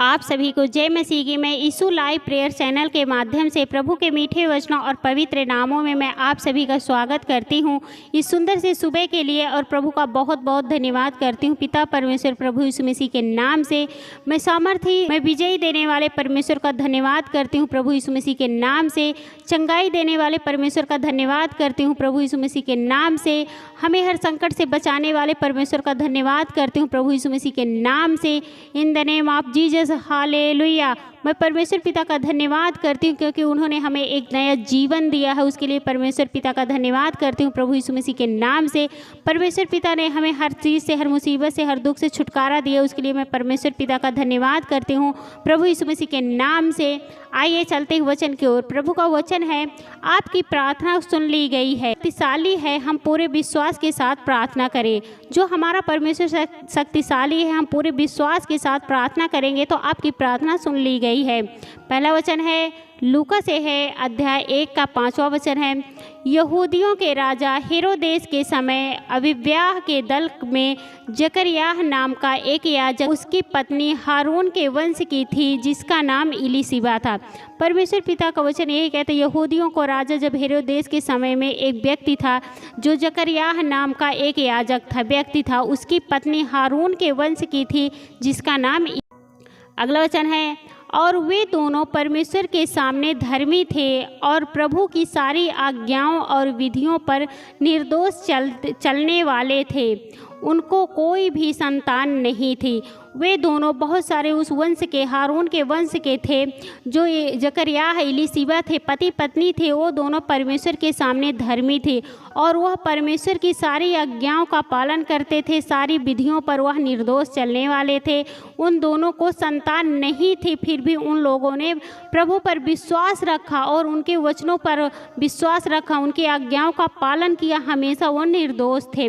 आप सभी को जय मसीह की। मैं यीशु लाइव प्रेयर चैनल के माध्यम से प्रभु के मीठे वचनों और पवित्र नामों में मैं आप सभी का स्वागत करती हूं इस सुंदर से सुबह के लिए, और प्रभु का बहुत बहुत धन्यवाद करती हूं। पिता परमेश्वर प्रभु यीशु मसीह के नाम से मैं सामर्थी, मैं विजयी देने वाले परमेश्वर का धन्यवाद करती हूँ। प्रभु यीशु मसीह के नाम से चंगाई देने वाले परमेश्वर का धन्यवाद करती हूँ। प्रभु यीशु मसीह के नाम से हमें हर संकट से बचाने वाले परमेश्वर का धन्यवाद करती हूँ। प्रभु यीशु मसीह के नाम से in the name of Jesus hallelujah. मैं परमेश्वर पिता का धन्यवाद करती हूँ क्योंकि उन्होंने हमें एक नया जीवन दिया है, उसके लिए परमेश्वर पिता का धन्यवाद करती हूँ। प्रभु यीशु मसीह के नाम से परमेश्वर पिता ने हमें हर चीज़ से, हर मुसीबत से, हर दुख से छुटकारा दिया, उसके लिए मैं परमेश्वर पिता का धन्यवाद करती हूँ प्रभु यीशु मसीह के नाम से। आइए चलते हैं वचन की ओर। प्रभु का वचन है, आपकी प्रार्थना सुन ली गई है, शक्तिशाली है, हम पूरे विश्वास के साथ प्रार्थना करें। जो हमारा परमेश्वर शक्तिशाली है, हम पूरे विश्वास के साथ प्रार्थना करेंगे तो आपकी प्रार्थना सुन ली गई है। पहला वचन है लूका से है, अध्याय 1 का 5वां वचन है। यहूदियों के राजा हेरोदेस के समय अविवाह के दल में जकरयाह नाम का एक याजक, उसकी पत्नी हारून के वंश की थी, जिसका नाम इलीशिबा था। परमेश्वर पिता का वचन यही कहते, यहूदियों को राजा जब हेरोदेस के समय में एक व्यक्ति था जो जकरयाह नाम का एक याजक था, व्यक्ति था, उसकी पत्नी हारून के वंश की थी, जिसका नाम। अगला वचन है, और वे दोनों परमेश्वर के सामने धर्मी थे और प्रभु की सारी आज्ञाओं और विधियों पर निर्दोष चलने वाले थे। उनको कोई भी संतान नहीं थी। वे दोनों बहुत सारे उस वंश के, हारून के वंश के थे, जो जकरयाह इलीशिबा थे, पति पत्नी थे। वो दोनों परमेश्वर के सामने धर्मी थे और वह परमेश्वर की सारी आज्ञाओं का पालन करते थे, सारी विधियों पर वह निर्दोष चलने वाले थे। उन दोनों को संतान नहीं थी, फिर भी उन लोगों ने प्रभु पर विश्वास रखा और उनके वचनों पर विश्वास रखा, उनकी आज्ञाओं का पालन किया। हमेशा वो निर्दोष थे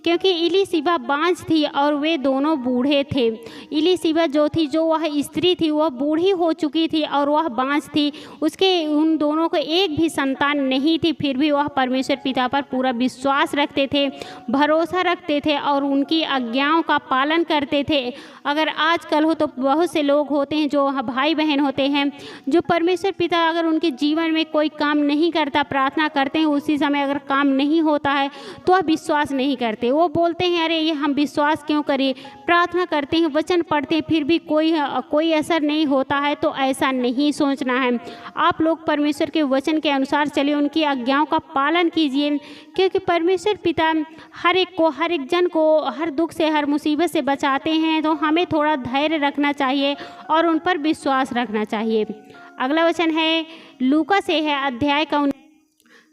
क्योंकि इलीशिबा बांझ थी और वे दोनों बूढ़े थे। इलीशिबा जो थी, जो वह स्त्री थी, वह बूढ़ी हो चुकी थी और वह बांझ थी। उसके उन दोनों को एक भी संतान नहीं थी, फिर भी वह परमेश्वर पिता पर पूरा विश्वास रखते थे, भरोसा रखते थे और उनकी आज्ञाओं का पालन करते थे। अगर आजकल हो तो बहुत से लोग होते हैं, जो भाई बहन होते हैं, जो परमेश्वर पिता अगर उनके जीवन में कोई काम नहीं करता, प्रार्थना करते हैं, उसी समय अगर काम नहीं होता है तो वह विश्वास नहीं करते। वो बोलते हैं, अरे ये हम विश्वास क्यों करें, प्रार्थना करते हैं, वचन पढ़ते हैं, फिर भी कोई असर नहीं होता है। तो ऐसा नहीं सोचना है। आप लोग परमेश्वर के वचन के अनुसार चलिए, उनकी आज्ञाओं का पालन कीजिए, क्योंकि परमेश्वर पिता हर एक जन को हर दुख से, हर मुसीबत से बचाते हैं। तो हमें थोड़ा धैर्य रखना चाहिए और उन पर विश्वास रखना चाहिए। अगला वचन है लूका से है, अध्याय का।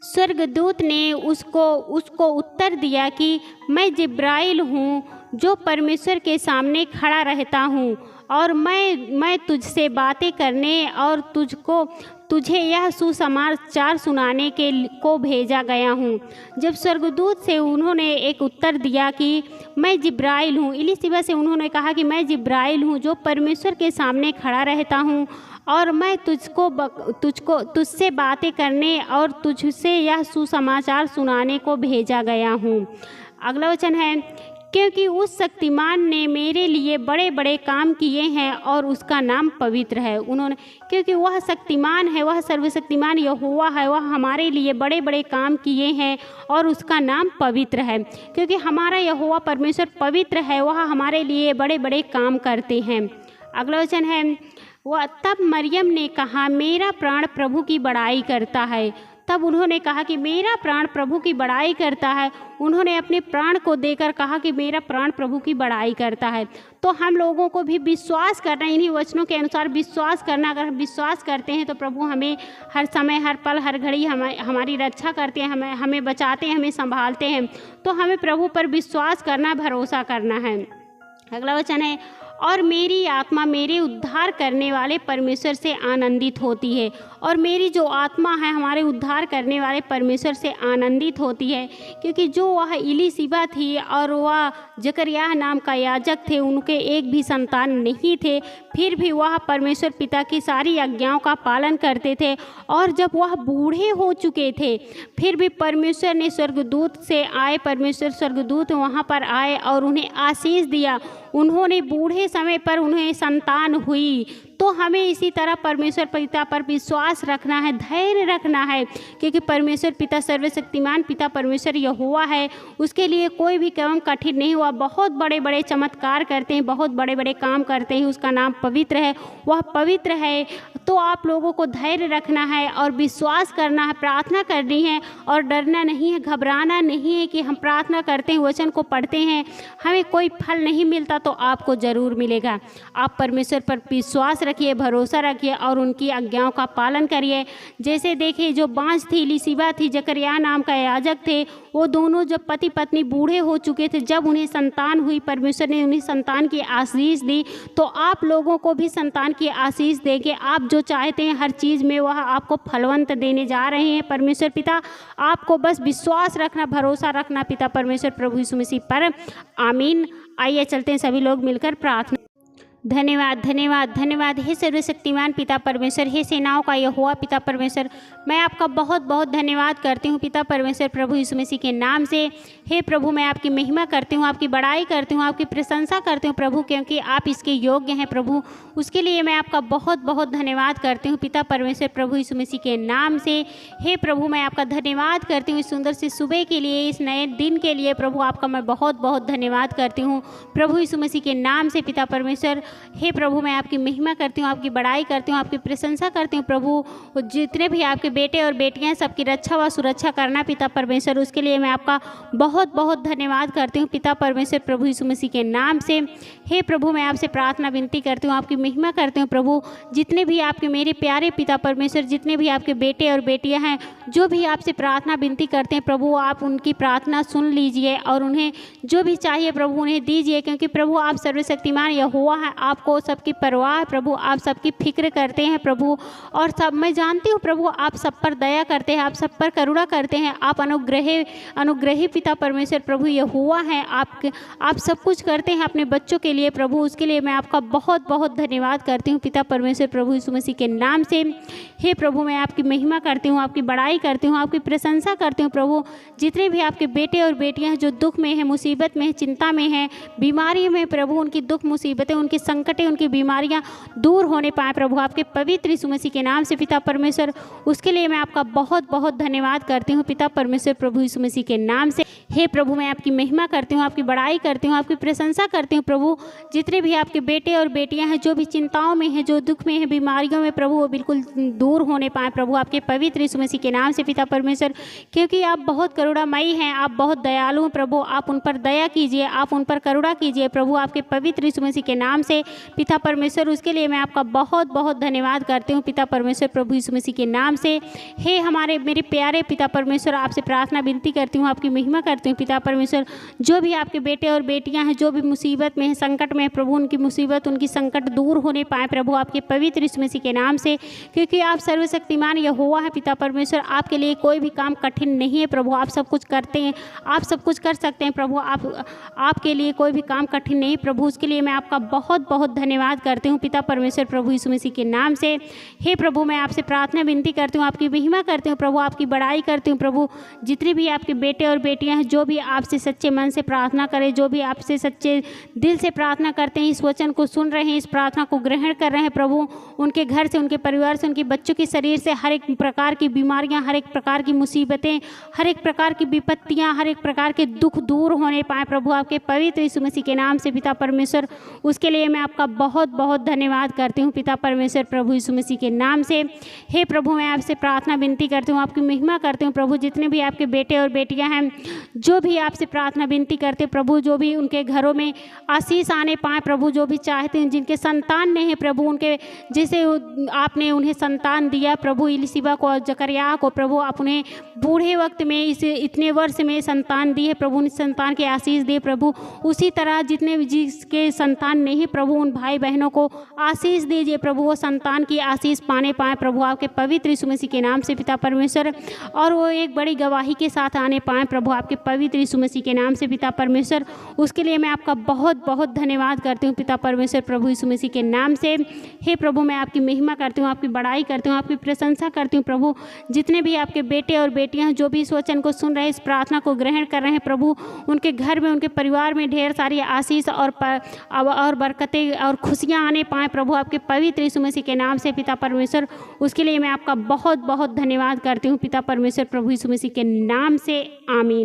स्वर्गदूत ने उसको उत्तर दिया कि मैं जिब्राइल हूँ, जो परमेश्वर के सामने खड़ा रहता हूँ, और मैं तुझसे बातें करने और तुझे यह सुसमाचार सुनाने को भेजा गया हूँ। जब स्वर्गदूत से उन्होंने एक उत्तर दिया कि मैं जिब्राइल हूँ, इलीशिबा से उन्होंने कहा कि मैं जिब्राइल हूँ, जो परमेश्वर के सामने खड़ा रहता हूँ, और मैं तुझसे बातें करने और तुझसे यह सुसमाचार सुनाने को भेजा गया हूँ। अगला वचन है, क्योंकि उस शक्तिमान ने मेरे लिए बड़े बड़े काम किए हैं और उसका नाम पवित्र है। क्योंकि वह शक्तिमान है, वह सर्वशक्तिमान यहोवा है, वह हमारे लिए बड़े बड़े काम किए हैं और उसका नाम पवित्र है। क्योंकि हमारा यहोवा परमेश्वर पवित्र है, वह हमारे लिए बड़े बड़े काम करते हैं। अगला वचन है, वह तब मरियम ने कहा, मेरा प्राण प्रभु की बड़ाई करता है। तब उन्होंने कहा कि मेरा प्राण प्रभु की बड़ाई करता है। उन्होंने अपने प्राण को देकर कहा कि मेरा प्राण प्रभु की बड़ाई करता है। तो हम लोगों को भी विश्वास करना, इन्हीं वचनों के अनुसार विश्वास करना। अगर हम विश्वास करते हैं तो प्रभु हमें हर समय, हर पल, हर घड़ी हमारी रक्षा करते हैं, हमें बचाते हैं, हमें संभालते हैं। तो हमें प्रभु पर विश्वास करना, भरोसा करना है। अगला वचन है, और मेरी आत्मा मेरे उद्धार करने वाले परमेश्वर से आनंदित होती है। और मेरी जो आत्मा है, हमारे उद्धार करने वाले परमेश्वर से आनंदित होती है, क्योंकि जो वह इलीशिबा थी और वह जकरयाह नाम का याजक थे, उनके एक भी संतान नहीं थे, फिर भी वह परमेश्वर पिता की सारी आज्ञाओं का पालन करते थे। और जब वह बूढ़े हो चुके थे, फिर भी परमेश्वर ने स्वर्गदूत से आए, परमेश्वर स्वर्गदूत वहाँ पर आए और उन्हें आशीष दिया, उन्होंने बूढ़े समय पर उन्हें संतान हुई, तो हमें इसी तरह परमेश्वर पिता पर विश्वास रखना है, धैर्य रखना है, क्योंकि परमेश्वर पिता सर्वशक्तिमान पिता परमेश्वर यहोवा है। उसके लिए कोई भी काम कठिन नहीं हुआ। बहुत बड़े बड़े चमत्कार करते हैं, बहुत बड़े बड़े काम करते हैं। उसका नाम पवित्र है, वह पवित्र है। तो आप लोगों को धैर्य रखना है और विश्वास करना है, प्रार्थना करनी है और डरना नहीं है, घबराना नहीं है कि हम प्रार्थना करते हैं, वचन को पढ़ते हैं, हमें कोई फल नहीं मिलता तो आपको ज़रूर मिलेगा। आप परमेश्वर पर विश्वास रखिए, भरोसा रखिए और उनकी आज्ञाओं का पालन करिए। जैसे देखिए, जो बाँझ थी, इलीशिबा थी, जकरिया नाम का याजक थे, वो दोनों जब पति पत्नी बूढ़े हो चुके थे, जब उन्हें संतान हुई, परमेश्वर ने उन्हें संतान की आशीष दी। तो आप लोगों को भी संतान की आशीष देके आप जो चाहते हैं हर चीज़ में वह आपको फलवंत देने जा रहे हैं परमेश्वर पिता। आपको बस विश्वास रखना, भरोसा रखना पिता परमेश्वर प्रभु यीशु मसीह पर। आमीन। आइए चलते हैं सभी लोग मिलकर प्रार्थना। धन्यवाद धन्यवाद धन्यवाद हे सर्वशक्तिमान पिता परमेश्वर, हे सेनाओं का यहोवा पिता परमेश्वर, मैं आपका बहुत बहुत धन्यवाद करती हूँ पिता परमेश्वर प्रभु यीशु मसीह के नाम से। हे प्रभु, मैं आपकी महिमा करती हूँ, आपकी बड़ाई करती हूँ, आपकी प्रशंसा करती हूँ प्रभु, क्योंकि आप इसके योग्य हैं प्रभु। उसके लिए मैं आपका बहुत बहुत धन्यवाद करती हूँ पिता परमेश्वर प्रभु यीशु मसीह के नाम से। हे प्रभु, मैं आपका धन्यवाद करती हूँ इस सुंदर से सुबह के लिए, इस नए दिन के लिए प्रभु। आपका मैं बहुत बहुत धन्यवाद करती हूँ प्रभु यीशु मसीह के नाम से पिता परमेश्वर। हे प्रभु, मैं आपकी महिमा करती हूँ, आपकी बड़ाई करती हूँ, आपकी प्रशंसा करती हूँ प्रभु। जितने भी आपके बेटे और बेटियाँ सबकी रक्षा व सुरक्षा करना पिता परमेश्वर, उसके लिए मैं आपका बहुत बहुत धन्यवाद करती हूँ पिता परमेश्वर प्रभु यीशु मसीह के नाम से। हे प्रभु, मैं आपसे प्रार्थना विनती करती हूँ, आपकी महिमा करती हूँ प्रभु। जितने भी आपके मेरे प्यारे पिता परमेश्वर, जितने भी आपके बेटे और बेटियाँ हैं, जो भी आपसे प्रार्थना विनती करते हैं प्रभु, आप उनकी प्रार्थना सुन लीजिए और उन्हें जो भी चाहिए प्रभु उन्हें दीजिए, क्योंकि प्रभु आप सर्वशक्तिमान यहोवा है। आपको सबकी परवाह है प्रभु, आप सबकी फिक्र करते हैं प्रभु। और सब मैं जानती हूँ प्रभु, आप सब पर दया करते हैं, आप सब पर करुणा करते हैं। आप अनुग्रही पिता परमेश्वर प्रभु यहोवा हैं। आप सब कुछ करते हैं अपने बच्चों के लिए प्रभु। उसके लिए मैं आपका बहुत बहुत धन्यवाद करती हूँ पिता परमेश्वर प्रभु यीशु मसीह के नाम से। हे प्रभु, मैं आपकी महिमा करती हूँ, आपकी बड़ाई करती हूँ, आपकी प्रशंसा करती हूँ प्रभु। जितने भी आपके बेटे और बेटियाँ हैं जो दुख में हैं, मुसीबत में हैं, चिंता में हैं, बीमारी में प्रभु, उनकी दुख मुसीबतें, उनकी संकटें, उनकी बीमारियाँ दूर होने पाए प्रभु, आपके पवित्र यीशु मसीह के नाम से पिता परमेश्वर। उसके लिए मैं आपका बहुत बहुत धन्यवाद करती हूँ पिता परमेश्वर प्रभु यीशु मसीह के नाम से। हे प्रभु, मैं आपकी महिमा करती हूँ, आपकी बड़ाई करती हूँ, आपकी प्रशंसा करती हूँ प्रभु। जितने भी आपके बेटे और बेटियाँ हैं जो भी चिंताओं में हैं, जो दुख में हैं, बीमारियों में प्रभु, वो बिल्कुल दूर होने पाए प्रभु, आपके पवित्र यीशु मसीह के नाम से पिता परमेश्वर। क्योंकि आप बहुत करुणामयी हैं, आप बहुत दयालु हैं प्रभु। आप उन पर दया कीजिए, आप उन पर करुणा कीजिए प्रभु, आपके पवित्र यीशु मसीह के नाम से पिता परमेश्वर। उसके लिए मैं आपका बहुत बहुत धन्यवाद करती हूँ पिता परमेश्वर प्रभु यीशु मसीह के नाम से। हे हमारे मेरे प्यारे पिता परमेश्वर, आपसे प्रार्थना विनती करती हूँ, आपकी महिमा करती हूँ पिता परमेश्वर। जो भी आपके बेटे और बेटियाँ हैं, जो भी मुसीबत में हैं, संकट में प्रभु, उनकी मुसीबत, उनकी संकट दूर होने पाए प्रभु, आपके पवित्र यीशु मसीह के नाम से। क्योंकि आप सर्वशक्तिमान यहोवा है पिता परमेश्वर। आपके लिए कोई भी काम कठिन नहीं है प्रभु, आप सब कुछ करते हैं, आप सब कुछ कर सकते हैं प्रभु। आपके लिए कोई भी काम कठिन नहीं प्रभु। उसके लिए मैं आपका बहुत बहुत धन्यवाद करती हूँ पिता परमेश्वर प्रभु यीशु मसीह के नाम से। हे प्रभु, मैं आपसे प्रार्थना विनती करती हूँ, आपकी महिमा करती हूँ प्रभु, आपकी बड़ाई करती हूँ प्रभु। जितने भी आपके बेटे और बेटियाँ हैं जो भी आपसे सच्चे मन से प्रार्थना करें, जो भी आपसे सच्चे दिल से प्रार्थना करते हैं, इस वचन को सुन रहे हैं, इस प्रार्थना को ग्रहण कर रहे हैं प्रभु, उनके घर से, उनके परिवार से, उनके बच्चों के शरीर से हर एक प्रकार की बीमारियां, हर एक प्रकार की मुसीबतें, हर एक प्रकार की विपत्तियां, हर एक प्रकार के दुख दूर होने पाए प्रभु, आपके पवित्र यीशु मसीह के नाम से पिता परमेश्वर। उसके लिए मैं आपका बहुत बहुत धन्यवाद करती हूँ पिता परमेश्वर प्रभु यीशु मसीह के नाम से। हे प्रभु, मैं आपसे प्रार्थना विनती करती हूँ, आपकी महिमा करती हूँ प्रभु। जितने भी आपके बेटे और बेटियाँ हैं जो भी आपसे प्रार्थना विनती करते प्रभु, जो भी उनके घरों में आशीष आने पाए प्रभु, जो भी चाहते हैं, जिनके संतान नहीं है प्रभु, उनके जैसे आपने उन्हें संतान दिया प्रभु, इलीशिबा को और जकरिया को प्रभु, आप उन्हें बूढ़े वक्त में इतने वर्ष में संतान दी है प्रभु, उन संतान के आशीष दे प्रभु। उसी तरह जितने जिसके संतान नहीं प्रभु, प्रभु उन भाई बहनों को आशीष दीजिए प्रभु, वो संतान की आशीष पाने पाएँ प्रभु आपके पवित्र यीशु मसीह के नाम से पिता परमेश्वर, और वो एक बड़ी गवाही के साथ आने पाएँ प्रभु आपके पवित्र यीशु मसीह के नाम से पिता परमेश्वर। उसके लिए मैं आपका बहुत बहुत धन्यवाद करती हूँ पिता परमेश्वर, प्रभु यीशु मसीह के नाम से। हे प्रभु, मैं आपकी महिमा करती हूँ, आपकी बड़ाई करती हूँ, आपकी प्रशंसा करती हूँ प्रभु। जितने भी आपके बेटे और बेटियाँ हैं जो भी इस वचन को सुन रहे हैं, इस प्रार्थना को ग्रहण कर रहे हैं प्रभु, उनके घर में, उनके परिवार में ढेर सारी आशीष और बरकतें और खुशियाँ आने पाएँ प्रभु आपके पवित्र यीशु मसीह के नाम से पिता परमेश्वर। उसके लिए मैं आपका बहुत बहुत धन्यवाद करती हूँ पिता परमेश्वर, प्रभु यीशु मसीह के नाम से, आमीन।